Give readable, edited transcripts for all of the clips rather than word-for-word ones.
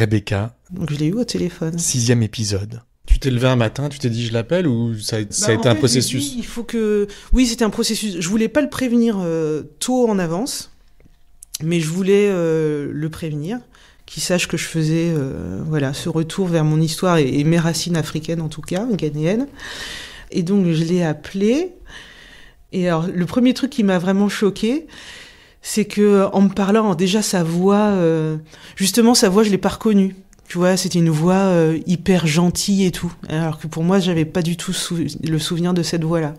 Rebecca. Donc je l'ai eu au téléphone. 6e épisode. Tu t'es levé un matin, tu t'es dit je l'appelle ou ça a été un processus? Il faut que... Oui, c'était un processus. Je voulais pas le prévenir tôt en avance, mais je voulais le prévenir, qu'il sache que je faisais ce retour vers mon histoire et mes racines africaines en tout cas, ghanéennes. Et donc je l'ai appelé. Et alors le premier truc qui m'a vraiment choquée, c'est que en me parlant, déjà sa voix, justement sa voix je l'ai pas reconnue. Tu vois, c'était une voix hyper gentille et tout. Alors que pour moi, j'avais pas du tout le souvenir de cette voix-là.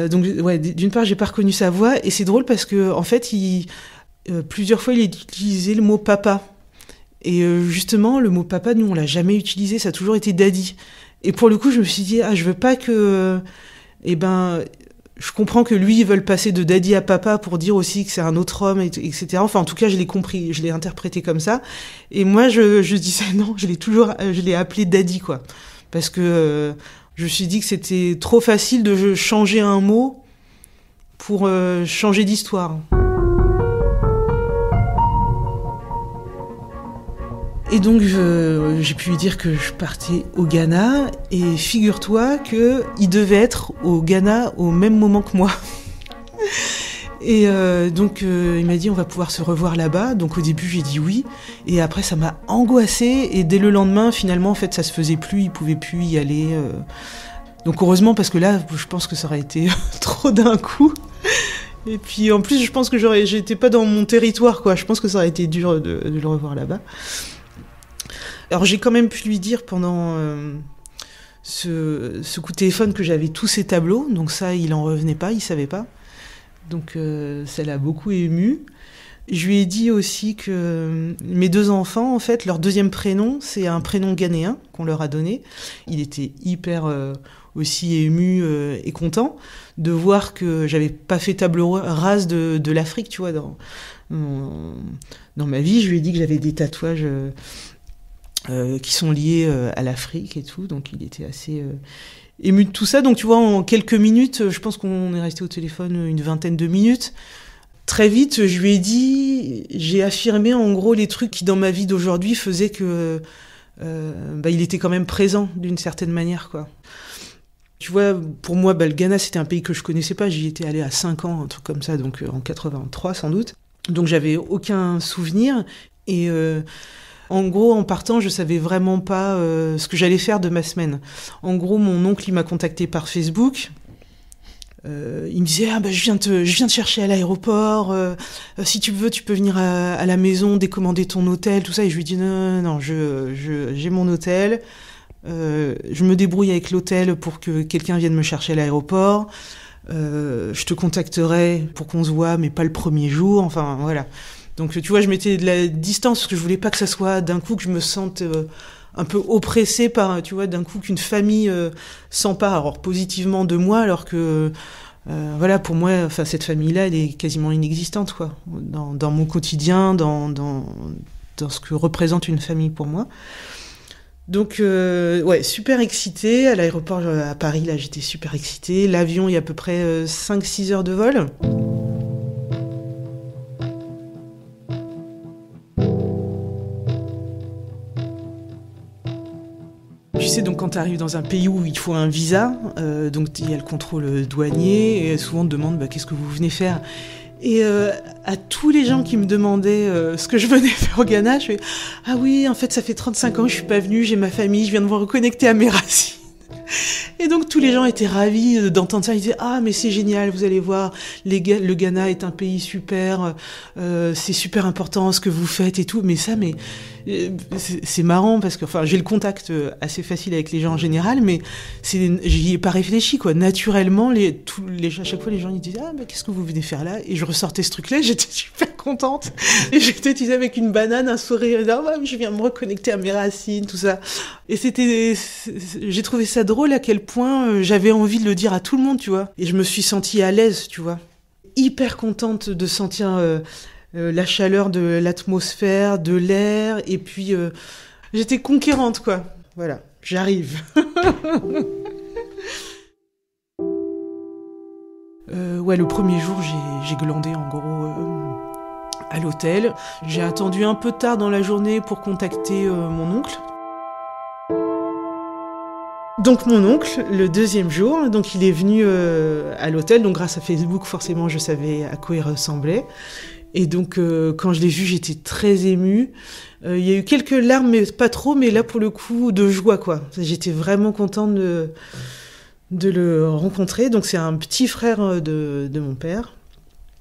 Donc, ouais, d'une part, j'ai pas reconnu sa voix. Et c'est drôle parce que, en fait, plusieurs fois, il utilisait le mot papa. Et justement, le mot papa, nous, on l'a jamais utilisé. Ça a toujours été daddy. Et pour le coup, je me suis dit, je veux pas que... je comprends que lui, ils veulent passer de daddy à papa pour dire aussi que c'est un autre homme, etc. Enfin, en tout cas, je l'ai compris, je l'ai interprété comme ça. Et moi, je disais non, je l'ai appelé daddy, quoi. Parce que je me suis dit que c'était trop facile de changer un mot pour changer d'histoire. Et donc, j'ai pu lui dire que je partais au Ghana, et figure-toi qu'il devait être au Ghana au même moment que moi. Et donc, il m'a dit, on va pouvoir se revoir là-bas. Donc, au début, j'ai dit oui. Et après, ça m'a angoissée. Et dès le lendemain, finalement, en fait, ça se faisait plus. Il pouvait plus y aller. Donc, heureusement, parce que là, je pense que ça aurait été trop d'un coup. Et puis, en plus, je pense que j'étais pas dans mon territoire, quoi. Je pense que ça aurait été dur de le revoir là-bas. Alors j'ai quand même pu lui dire pendant ce coup de téléphone que j'avais tous ces tableaux, donc ça il en revenait pas, il savait pas. Donc ça l'a beaucoup ému. Je lui ai dit aussi que mes 2 enfants, en fait, leur deuxième prénom, c'est un prénom ghanéen qu'on leur a donné. Il était hyper aussi ému et content de voir que j'avais pas fait table rase de l'Afrique, tu vois, dans ma vie. Je lui ai dit que j'avais des tatouages qui sont liés à l'Afrique et tout, donc il était assez ému de tout ça. Donc tu vois, en quelques minutes, je pense qu'on est resté au téléphone une 20aine de minutes. Très vite, je lui ai dit, j'ai affirmé en gros les trucs qui dans ma vie d'aujourd'hui faisaient que il était quand même présent d'une certaine manière, quoi. Tu vois, pour moi, le Ghana, c'était un pays que je connaissais pas. J'y étais allée à 5 ans, un truc comme ça, donc en 83 sans doute. Donc j'avais aucun souvenir. Et en gros, en partant, je savais vraiment pas ce que j'allais faire de ma semaine. En gros, mon oncle, il m'a contacté par Facebook. Il me disait je viens te chercher à l'aéroport. Si tu veux, tu peux venir à la maison, décommander ton hôtel, tout ça. Et je lui dis non, j'ai mon hôtel. Je me débrouille avec l'hôtel pour que quelqu'un vienne me chercher à l'aéroport. Je te contacterai pour qu'on se voit, mais pas le premier jour. Enfin, voilà. Donc, tu vois, je mettais de la distance parce que je voulais pas que ça soit d'un coup que je me sente un peu oppressée par, tu vois, d'un coup qu'une famille s'empare, alors positivement de moi, alors que, pour moi, enfin, cette famille-là, elle est quasiment inexistante, quoi, dans mon quotidien, dans ce que représente une famille pour moi. Donc, super excitée. À l'aéroport à Paris, là, j'étais super excitée. L'avion, il y a à peu près 5-6 heures de vol. Tu sais, donc quand tu arrives dans un pays où il faut un visa, donc il y a le contrôle douanier, et souvent on te demande qu'est-ce que vous venez faire. Et à tous les gens qui me demandaient ce que je venais faire au Ghana, je fais « Ah oui, en fait, ça fait 35 ans que je suis pas venue, j'ai ma famille, je viens de me reconnecter à mes racines. » Et donc tous les gens étaient ravis d'entendre ça. Ils disaient « Ah, mais c'est génial, vous allez voir, le Ghana est un pays super, c'est super important ce que vous faites et tout. » Mais ça, c'est marrant parce que, enfin, j'ai le contact assez facile avec les gens en général, mais j'y ai pas réfléchi, quoi. Naturellement, à chaque fois, les gens ils disaient « Ah, mais qu'est-ce que vous venez faire là ?» Et je ressortais ce truc-là, j'étais super contente. Et j'étais, tu sais, avec une banane, un sourire, « Ah, je viens me reconnecter à mes racines, tout ça. » Et j'ai trouvé ça drôle à quel point j'avais envie de le dire à tout le monde, tu vois. Et je me suis sentie à l'aise, tu vois. Hyper contente de sentir la chaleur de l'atmosphère, de l'air, et puis j'étais conquérante, quoi. Voilà, j'arrive. Le premier jour, j'ai glandé, en gros, à l'hôtel. J'ai attendu un peu tard dans la journée pour contacter mon oncle. Donc mon oncle, le deuxième jour, donc il est venu à l'hôtel, donc grâce à Facebook, forcément, je savais à quoi il ressemblait. Et donc quand je l'ai vu, j'étais très émue. Il y a eu quelques larmes, mais pas trop, mais là pour le coup, de joie, quoi. J'étais vraiment contente de le rencontrer. Donc c'est un petit frère de mon père.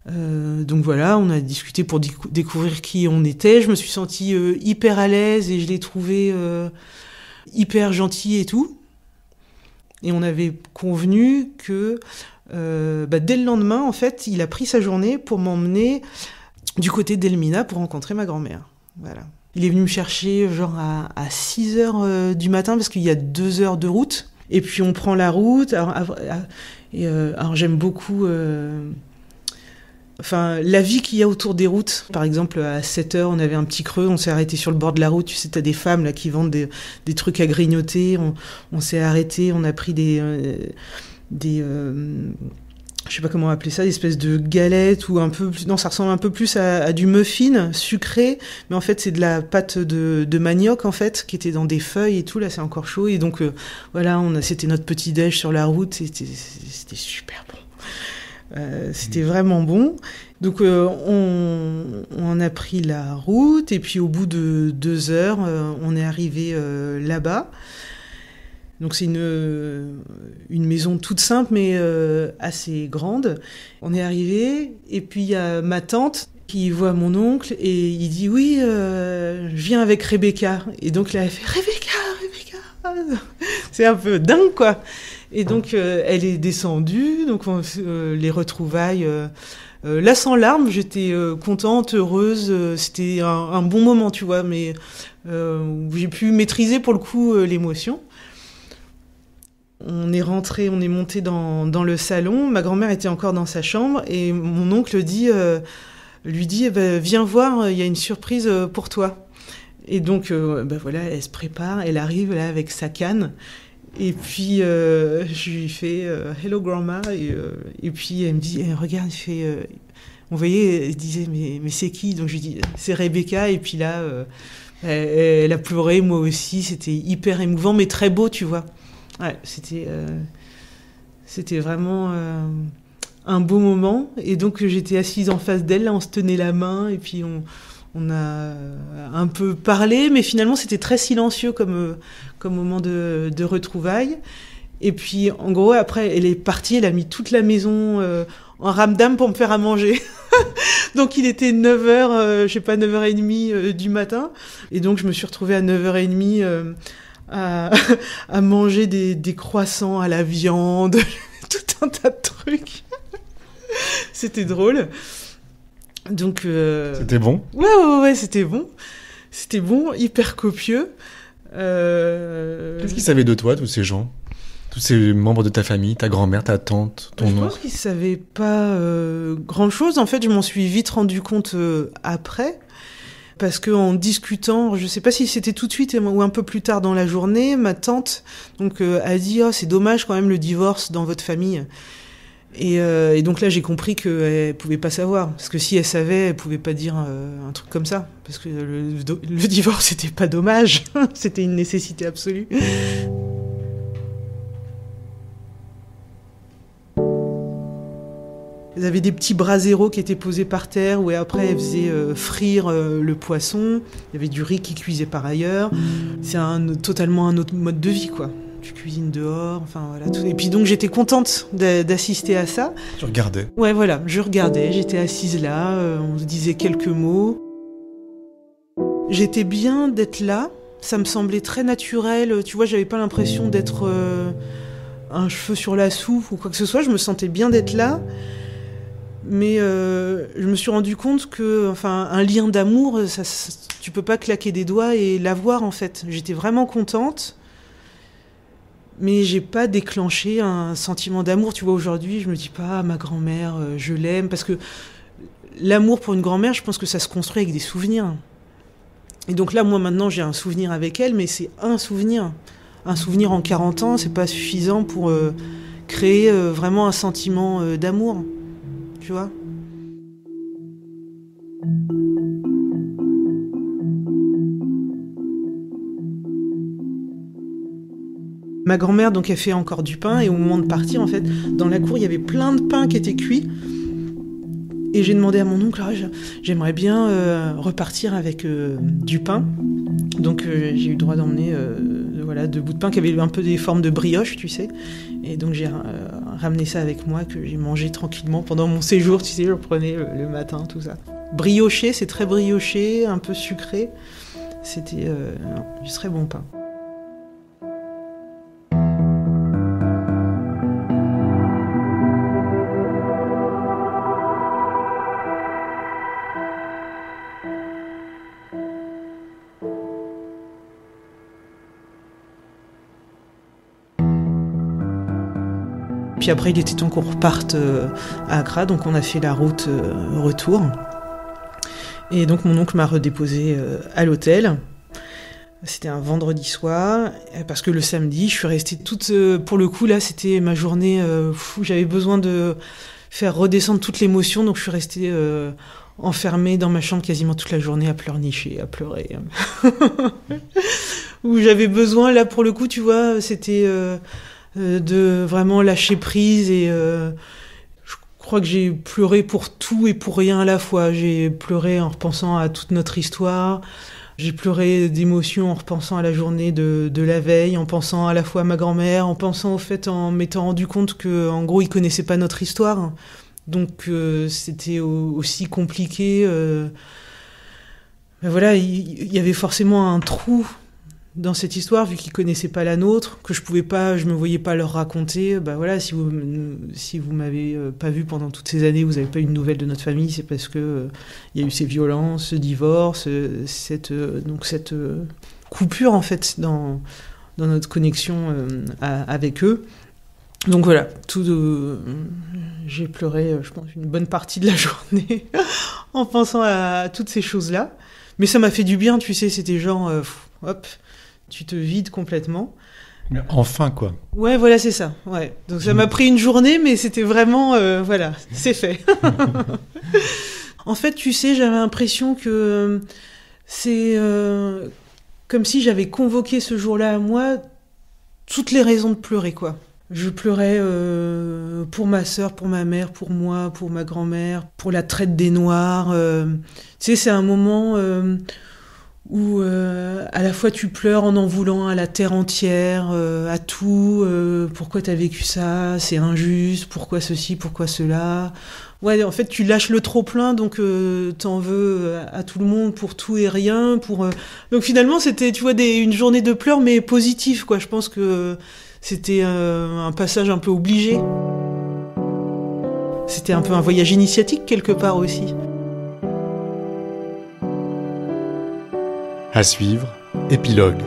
Donc voilà, on a discuté pour découvrir qui on était. Je me suis sentie hyper à l'aise et je l'ai trouvé hyper gentil et tout. Et on avait convenu que dès le lendemain, en fait, il a pris sa journée pour m'emmener du côté d'Elmina pour rencontrer ma grand-mère. Voilà. Il est venu me chercher genre à 6h du matin parce qu'il y a 2 heures de route. Et puis on prend la route. Alors j'aime beaucoup la vie qu'il y a autour des routes. Par exemple, à 7h, on avait un petit creux, on s'est arrêté sur le bord de la route. Tu sais, t'as des femmes là qui vendent des trucs à grignoter. On s'est arrêté, on a pris je sais pas comment appeler ça, des espèces de galettes ou un peu plus, non, ça ressemble un peu plus à du muffin sucré, mais en fait c'est de la pâte de manioc en fait qui était dans des feuilles et tout. Là c'est encore chaud et donc voilà, c'était notre petit déj sur la route. C'était super bon. C'était vraiment bon. Donc on a pris la route et puis au bout de 2 heures, on est arrivé là-bas. Donc c'est une maison toute simple mais assez grande. On est arrivé et puis il y a ma tante qui voit mon oncle et il dit oui, je viens avec Rebecca. Et donc là elle fait Rebecca. C'est un peu dingue quoi. Et donc elle est descendue, donc les retrouvailles. Là sans larmes, j'étais contente, heureuse. C'était un bon moment, tu vois, mais j'ai pu maîtriser pour le coup l'émotion. On est rentré, on est monté dans le salon. Ma grand-mère était encore dans sa chambre et mon oncle lui dit viens voir, il y a une surprise pour toi. Et donc voilà, elle se prépare, elle arrive là avec sa canne. Et puis je lui fais hello grandma et puis elle me dit regarde, on voyait, elle disait mais c'est qui? Donc je lui dis c'est Rebecca. Et puis là elle a pleuré, moi aussi. C'était hyper émouvant mais très beau, tu vois. Ouais, c'était vraiment un beau moment. Et donc j'étais assise en face d'elle, là, on se tenait la main et puis on a un peu parlé, mais finalement c'était très silencieux comme moment de retrouvailles. Et puis en gros après elle est partie, elle a mis toute la maison en ramdam pour me faire à manger. Donc il était 9h, je sais pas, 9h30 du matin. Et donc je me suis retrouvée à 9h30 à manger des croissants à la viande, tout un tas de trucs. C'était drôle. Donc c'était bon. Ouais, c'était bon. C'était bon, hyper copieux. Qu'est-ce qu'ils savaient de toi, tous ces gens, tous ces membres de ta famille, ta grand-mère, ta tante, ton oncle? Je pense qu'ils savaient pas grand-chose. En fait, je m'en suis vite rendu compte après. Parce qu'en discutant, je sais pas si c'était tout de suite ou un peu plus tard dans la journée, ma tante a dit c'est dommage quand même le divorce dans votre famille. Et donc là j'ai compris qu'elle pouvait pas savoir, parce que si elle savait, elle pouvait pas dire un truc comme ça, parce que le divorce c'était pas dommage, c'était une nécessité absolue. Elles avaient des petits braseros qui étaient posés par terre, où après elles faisaient frire le poisson. Il y avait du riz qui cuisait par ailleurs. C'est totalement un autre mode de vie, quoi. Tu cuisines dehors, enfin voilà. Tout. Et puis donc j'étais contente d'assister à ça. Tu regardais? Ouais, voilà, je regardais, j'étais assise là, on se disait quelques mots. J'étais bien d'être là, ça me semblait très naturel. Tu vois, j'avais pas l'impression d'être un cheveu sur la soupe ou quoi que ce soit. Je me sentais bien d'être là. Mais je me suis rendu compte que, un lien d'amour, tu peux pas claquer des doigts et l'avoir en fait. J'étais vraiment contente, mais j'ai pas déclenché un sentiment d'amour. Tu vois, aujourd'hui, je me dis pas ma grand-mère, je l'aime, parce que l'amour pour une grand-mère, je pense que ça se construit avec des souvenirs. Et donc là, moi maintenant, j'ai un souvenir avec elle, mais c'est un souvenir. Un souvenir en 40 ans, c'est pas suffisant pour créer vraiment un sentiment d'amour. Tu vois ? Ma grand-mère, donc, elle fait encore du pain, et au moment de partir, en fait, dans la cour, il y avait plein de pain qui étaient cuits. Et j'ai demandé à mon oncle, j'aimerais bien repartir avec du pain. Donc j'ai eu le droit d'emmener 2 bouts de pain qui avaient un peu des formes de brioche, tu sais. Et donc j'ai ramené ça avec moi, que j'ai mangé tranquillement pendant mon séjour, tu sais, je prenais le matin, tout ça. Brioché, c'est très brioché, un peu sucré. C'était du très bon pain. Puis après, il était temps qu'on reparte à Accra, donc on a fait la route retour. Et donc mon oncle m'a redéposé à l'hôtel. C'était un vendredi soir, parce que le samedi, je suis restée toute... pour le coup, là, c'était ma journée où j'avais besoin de faire redescendre toute l'émotion, donc je suis restée enfermée dans ma chambre quasiment toute la journée à pleurnicher, à pleurer. Où j'avais besoin, là, pour le coup, tu vois, c'était... de vraiment lâcher prise et je crois que j'ai pleuré pour tout et pour rien à la fois. J'ai pleuré en repensant à toute notre histoire, j'ai pleuré d'émotion en repensant à la journée de la veille, en pensant à la fois à ma grand-mère, en pensant au fait, en m'étant rendu compte que en gros ils connaissaient pas notre histoire, donc c'était aussi compliqué. Ben voilà, il y avait forcément un trou dans cette histoire, vu qu'ils connaissaient pas la nôtre, que je me voyais pas leur raconter. Bah voilà, si vous m'avez pas vu pendant toutes ces années, vous avez pas eu de nouvelles de notre famille, c'est parce que il y a eu ces violences, ce divorce, cette coupure en fait dans notre connexion avec eux. Donc voilà, j'ai pleuré, je pense, une bonne partie de la journée en pensant à toutes ces choses-là. Mais ça m'a fait du bien, tu sais, c'était genre, hop, tu te vides complètement. Mais enfin, quoi. Ouais, voilà, c'est ça. Ouais. Donc ça m'a pris une journée, mais c'était vraiment, voilà, c'est fait. En fait, tu sais, j'avais l'impression que c'est comme si j'avais convoqué ce jour-là à moi toutes les raisons de pleurer, quoi. Je pleurais pour ma sœur, pour ma mère, pour moi, pour ma grand-mère, pour la traite des Noirs. Tu sais, c'est un moment où à la fois tu pleures en voulant à la terre entière, à tout, pourquoi t'as vécu ça, c'est injuste, pourquoi ceci, pourquoi cela. Ouais, en fait, tu lâches le trop-plein, donc t'en veux à tout le monde pour tout et rien. Donc finalement, c'était, tu vois, une journée de pleurs, mais positive, quoi. Je pense que c'était un passage un peu obligé. C'était un peu un voyage initiatique, quelque part aussi. À suivre, épilogue.